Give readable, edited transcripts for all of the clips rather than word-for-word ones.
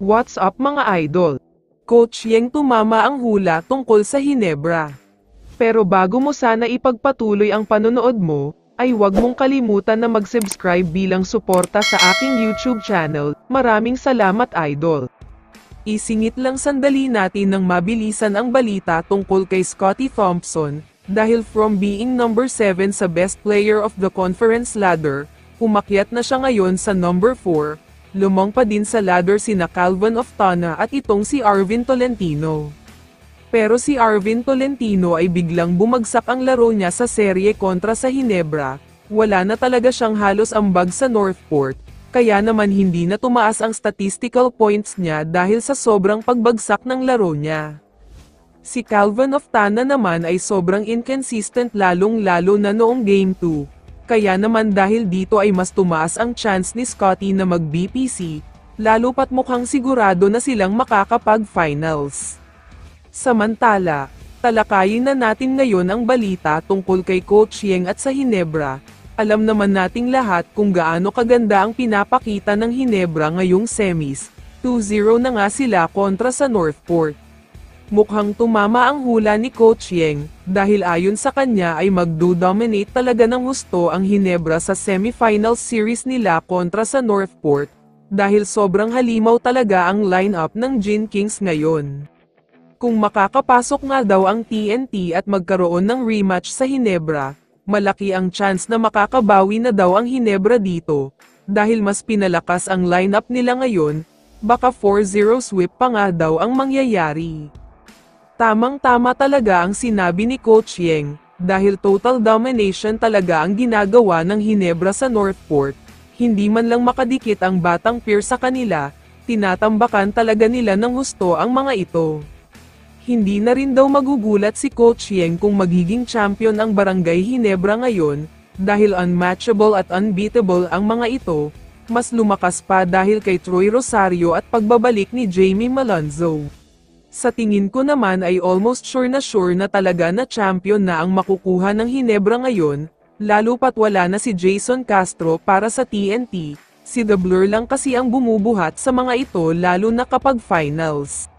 What's up mga idol? Coach Yeng tumama ang hula tungkol sa Hinebra. Pero bago mo sana ipagpatuloy ang panonood mo, ay huwag mong kalimutan na mag-subscribe bilang suporta sa aking YouTube channel. Maraming salamat idol. Isingit lang sandali natin ng mabilisan ang balita tungkol kay Scottie Thompson, dahil from being number 7 sa Best Player of the Conference ladder, umakyat na siya ngayon sa number 4, lumang pa din sa ladder sina Calvin Oftana at itong si Arvin Tolentino. Pero si Arvin Tolentino ay biglang bumagsak ang laro niya sa serye kontra sa Hinebra, wala na talaga siyang halos ambag sa Northport, kaya naman hindi na tumaas ang statistical points niya dahil sa sobrang pagbagsak ng laro niya. Si Calvin Oftana naman ay sobrang inconsistent lalong-lalo na noong Game 2. Kaya naman dahil dito ay mas tumaas ang chance ni Scottie na mag-BPC, lalo pat mukhang sigurado na silang makakapag-finals. Samantala, talakayin na natin ngayon ang balita tungkol kay Coach Yeng at sa Hinebra. Alam naman nating lahat kung gaano kaganda ang pinapakita ng Hinebra ngayong semis, 2-0 na nga sila kontra sa Northport. Mukhang tumama ang hula ni Coach Yeng, dahil ayon sa kanya ay magdo-dominate talaga ng husto ang Hinebra sa semifinal series nila kontra sa Northport, dahil sobrang halimaw talaga ang lineup ng Gin Kings ngayon. Kung makakapasok nga daw ang TNT at magkaroon ng rematch sa Hinebra, malaki ang chance na makakabawi na daw ang Hinebra dito, dahil mas pinalakas ang lineup nila ngayon, baka 4-0 sweep pa nga daw ang mangyayari. Tamang-tama talaga ang sinabi ni Coach Yeng, dahil total domination talaga ang ginagawa ng Hinebra sa Northport, hindi man lang makadikit ang Batang Pier sa kanila, tinatambakan talaga nila ng husto ang mga ito. Hindi na rin daw magugulat si Coach Yeng kung magiging champion ang Barangay Hinebra ngayon, dahil unmatchable at unbeatable ang mga ito, mas lumakas pa dahil kay Troy Rosario at pagbabalik ni Jamie Malonzo. Sa tingin ko naman ay almost sure na talaga na champion na ang makukuha ng Hinebra ngayon, lalo pat wala na si Jason Castro para sa TNT, si The Blur lang kasi ang bumubuhat sa mga ito lalo na kapag finals.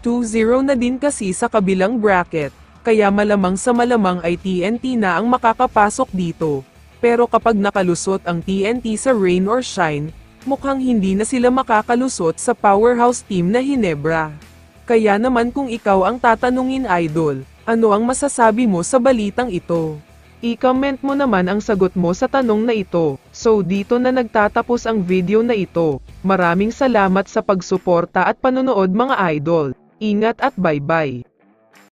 2-0 na din kasi sa kabilang bracket, kaya malamang sa malamang ay TNT na ang makakapasok dito, pero kapag nakalusot ang TNT sa rain or shine, mukhang hindi na sila makakalusot sa powerhouse team na Hinebra. Kaya naman kung ikaw ang tatanungin idol, ano ang masasabi mo sa balitang ito? I-comment mo naman ang sagot mo sa tanong na ito. So dito na nagtatapos ang video na ito. Maraming salamat sa pagsuporta at panonood mga idol. Ingat at bye-bye.